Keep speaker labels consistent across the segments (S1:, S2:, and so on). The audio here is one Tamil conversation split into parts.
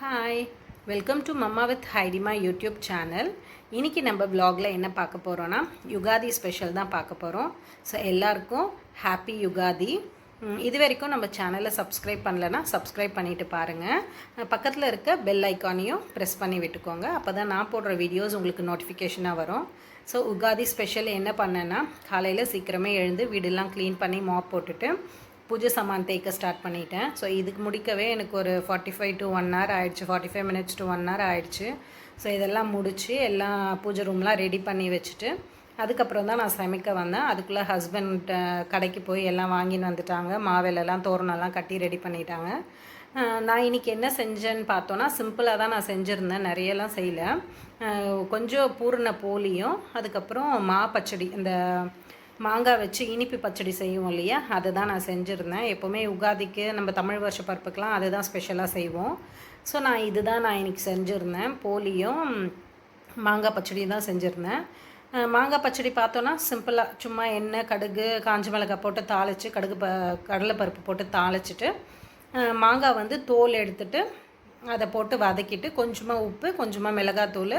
S1: Hi, welcome to mamma with ஹைடிமா யூடியூப் சேனல். இன்றைக்கி நம்ம விலாகில் என்ன பார்க்க போகிறோன்னா யுகாதி ஸ்பெஷல் தான் பார்க்க போகிறோம். ஸோ எல்லாருக்கும் ஹாப்பி யுகாதி. இது வரைக்கும் நம்ம சேனலை சப்ஸ்கிரைப் பண்ணலைன்னா சப்ஸ்கிரைப் பண்ணிவிட்டு பாருங்கள். பக்கத்தில் இருக்க பெல் ஐக்கானையும் ப்ரெஸ் பண்ணி விட்டுக்கோங்க. அப்போ தான் நான் போடுற வீடியோஸ் உங்களுக்கு நோட்டிஃபிகேஷனாக வரும். ஸோ யுகாதி ஸ்பெஷல் என்ன பண்ணேன்னா, காலையில் சீக்கிரமே எழுந்து வீடெல்லாம் க்ளீன் பண்ணி மாப் போட்டுட்டு பூஜை சாமான் தேய்க்க ஸ்டார்ட் பண்ணிட்டேன். ஸோ இதுக்கு முடிக்கவே எனக்கு ஒரு 45 to 1 hour ஆகிடுச்சு, 45 minutes to 1 hour ஆகிடுச்சு. ஸோ இதெல்லாம் முடித்து எல்லாம் பூஜை ரூம்லாம் ரெடி பண்ணி வச்சுட்டு அதுக்கப்புறம் தான் நான் சமைக்க வந்தேன். அதுக்குள்ளே ஹஸ்பண்ட் கடைக்கு போய் எல்லாம் வாங்கின்னு வந்துட்டாங்க. மாவேலெல்லாம் தோரணெல்லாம் கட்டி ரெடி பண்ணிட்டாங்க. நான் இன்றைக்கி என்ன செஞ்சேன்னு பார்த்தோன்னா, சிம்பிளாக தான் நான் செஞ்சுருந்தேன், நிறையெல்லாம் செய்யலை. கொஞ்சம் பூரண போலியும் அதுக்கப்புறம் பச்சடி, இந்த மாங்காய் வச்சு இனிப்பு பச்சடி செய்வோம் இல்லையா, அதை தான் நான் செஞ்சுருந்தேன். எப்போவுமே உகாதிக்கு நம்ம தமிழ் வருஷ பருப்புக்கெலாம் அதை தான் ஸ்பெஷலாக செய்வோம். ஸோ நான் இன்றைக்கி செஞ்சுருந்தேன். போலியும் மாங்காய் பச்சடியும் தான் செஞ்சுருந்தேன். மாங்காய் பச்சடி பார்த்தோன்னா சிம்பிளாக சும்மா எண்ணெய், கடுகு, காஞ்ச மிளகாய் போட்டு தாளித்து கடலைப்பருப்பு போட்டு தாளிச்சிட்டு மாங்காய் தோல் எடுத்துட்டு அதை போட்டு வதக்கிட்டு கொஞ்சமாக உப்பு, கொஞ்சமாக மிளகாத்தூள்,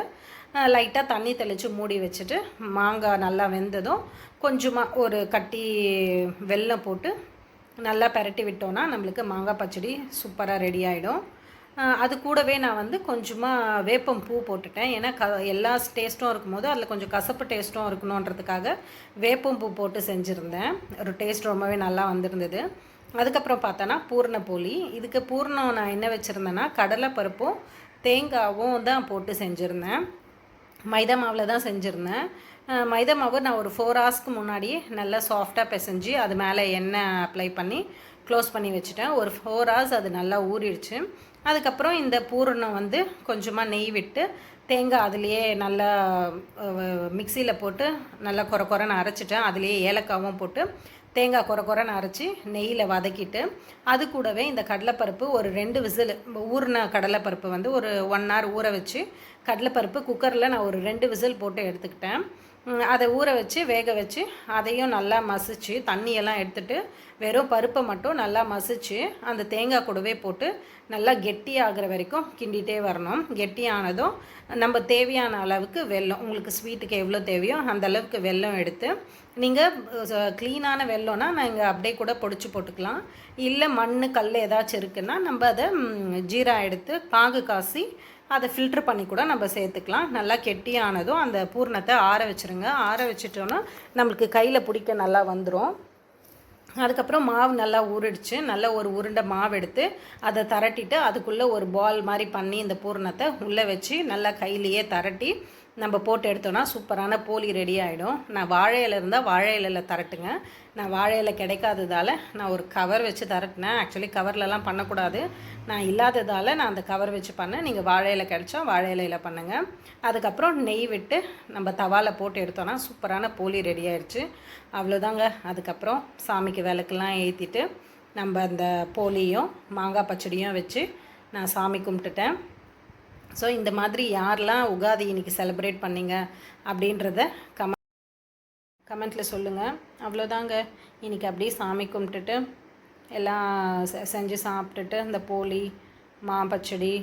S1: லைட்டாக தண்ணி தெளித்து மூடி வச்சுட்டு மாங்காய் நல்லா வெந்ததும் கொஞ்சமாக ஒரு கட்டி வெல்லம் போட்டு நல்லா பரட்டி விட்டோன்னா நம்மளுக்கு மாங்காய் பச்சடி சூப்பராக ரெடி ஆகிடும். அது கூடவே நான் கொஞ்சமாக வேப்பம் பூ போட்டுட்டேன். ஏன்னா எல்லா டேஸ்ட்டும் இருக்கும்போது அதில் கொஞ்சம் கசப்பு டேஸ்ட்டும் இருக்கணுன்றதுக்காக வேப்பம் பூ போட்டு செஞ்சுருந்தேன். ஒரு டேஸ்ட் ரொம்பவே நல்லா வந்திருந்தது. அதுக்கப்புறம் பார்த்தோன்னா பூரண போலி. இதுக்கு பூர்ணம் நான் என்ன வச்சுருந்தேன்னா, கடலை பருப்பும் தேங்காவும் தான் போட்டு செஞ்சுருந்தேன். மைதா மாவில் தான் செஞ்சுருந்தேன். மைதா மாவு நான் ஒரு 4 hours முன்னாடி நல்லா சாஃப்டாக பிசைஞ்சு அது மேலே எண்ணெய் அப்ளை பண்ணி க்ளோஸ் பண்ணி வச்சுட்டேன். ஒரு 4 hours அது நல்லா ஊறிடுச்சு. அதுக்கப்புறம் இந்த பூரணம் கொஞ்சமாக நெய் விட்டு தேங்காய் அதுலேயே நல்லா மிக்சியில் போட்டு நல்லா குறைன்னு அரைச்சிட்டேன். அதுலேயே ஏலக்காவும் போட்டு தேங்காய் குறைன்னு அரைச்சி நெய்யில் வதக்கிட்டு அது கூடவே இந்த கடலைப்பருப்பு ஒரு 2 விசில், ஊறின கடலைப்பருப்பு ஒரு 1 hour ஊற வச்சு கடலைப்பருப்பு குக்கரில் நான் ஒரு 2 விசில் போட்டு எடுத்துக்கிட்டேன். அதை ஊற வச்சு வேக வச்சு அதையும் நல்லா மசிச்சு தண்ணியெல்லாம் எடுத்துகிட்டு வெறும் பருப்பை மட்டும் நல்லா மசிச்சு அந்த தேங்காய் கூடவே போட்டு நல்லா கெட்டியாகிற வரைக்கும் கிண்டிகிட்டே வரணும். கெட்டியானதும் நம்ம தேவையான அளவுக்கு வெல்லம், உங்களுக்கு ஸ்வீட்டுக்கு எவ்வளோ தேவையோ அந்த அளவுக்கு வெல்லம் எடுத்து, நீங்கள் க்ளீனான வெல்லம்னா நாங்கள் அப்படியே கூட பொடிச்சு போட்டுக்கலாம். இல்லை மண், கல் ஏதாச்சும் இருக்குன்னா நம்ம அதை ஜீரா எடுத்து பாகு காசி அதை ஃபில்ட்ரு பண்ணி கூட நம்ம சேர்த்துக்கலாம். நல்லா கெட்டியானதும் அந்த பூரணத்தை ஆற வச்சுருங்க. ஆற வச்சுட்டோன்னா நம்மளுக்கு கையில் பிடிக்க நல்லா வந்துடும். அதுக்கப்புறம் மாவு நல்லா ஊறிடுச்சு. நல்லா ஒரு உருண்டை மாவு எடுத்து அதை திரட்டிட்டு அதுக்குள்ளே ஒரு பால் மாதிரி பண்ணி இந்த பூரணத்தை உள்ளே வச்சு நல்லா கையிலையே திரட்டி நம்ம போட்டு எடுத்தோன்னா சூப்பரான போலி ரெடி ஆகிடும். நான் வாழை இலை இருந்தால் வாழை இலையில் திரட்டுங்க. நான் வாழை இலை கிடைக்காததால் நான் ஒரு கவர் வச்சு திரட்டினேன். ஆக்சுவலி கவர்லலாம் பண்ணக்கூடாது, நான் இல்லாததால் நான் அந்த கவர் வச்சு பண்ணேன். நீங்கள் வாழை இலை கிடைச்சா வாழை இலையில் பண்ணுங்கள். அதுக்கப்புறம் நெய் விட்டு நம்ம தவாவில் போட்டு எடுத்தோன்னா சூப்பரான போலி ரெடி ஆயிடுச்சு. அவ்வளோதாங்க. அதுக்கப்புறம் சாமிக்கு விளக்கெல்லாம் ஏற்றிட்டு நம்ம அந்த போலியும் மாங்காய் பச்சடியும் வச்சு நான் சாமி கும்பிட்டுட்டேன். ஸோ இந்த மாதிரி யாரெல்லாம் உகாதி இன்றைக்கி செலிப்ரேட் பண்ணிங்க அப்படின்றத கமெண்ட்டில் சொல்லுங்கள். அவ்வளோதாங்க. இன்றைக்கி அப்படியே சாமி கும்பிட்டுட்டு எல்லாம் செஞ்சு சாப்பிட்டுட்டு இந்த போலி பச்சடி,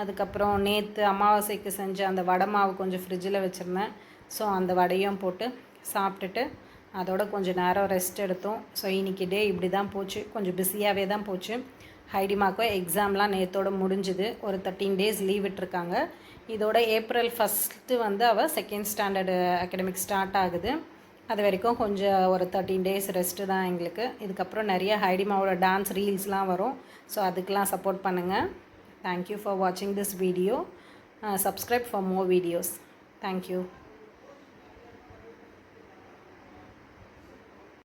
S1: அதுக்கப்புறம் நேற்று அமாவாசைக்கு செஞ்ச அந்த வடை மாவு கொஞ்சம் ஃப்ரிட்ஜில் வச்சுருந்தேன். ஸோ அந்த வடையும் போட்டு சாப்பிட்டுட்டு அதோட கொஞ்சம் நேரம் ரெஸ்ட் எடுத்தோம். ஸோ இன்றைக்கி டே இப்படி தான் போச்சு. கொஞ்சம் பிஸியாகவே தான் போச்சு. ஹைடிமாக்கும் எக்ஸாம்லாம் நேற்றோடு முடிஞ்சுது. ஒரு 13 days லீவ் விட்டுருக்காங்க. இதோட April 1 அவள் 2nd standard அகாடமிக் ஸ்டார்ட் ஆகுது. அது வரைக்கும் கொஞ்சம் ஒரு 13 days ரெஸ்ட்டு தான் எங்களுக்கு. இதுக்கப்புறம் நிறைய ஹைடிமாவோட டான்ஸ் ரீல்ஸ்லாம் வரும். ஸோ அதுக்கெலாம் சப்போர்ட் பண்ணுங்கள். தேங்க்யூ ஃபார் வாட்சிங் this video. Subscribe for more videos. Thank you.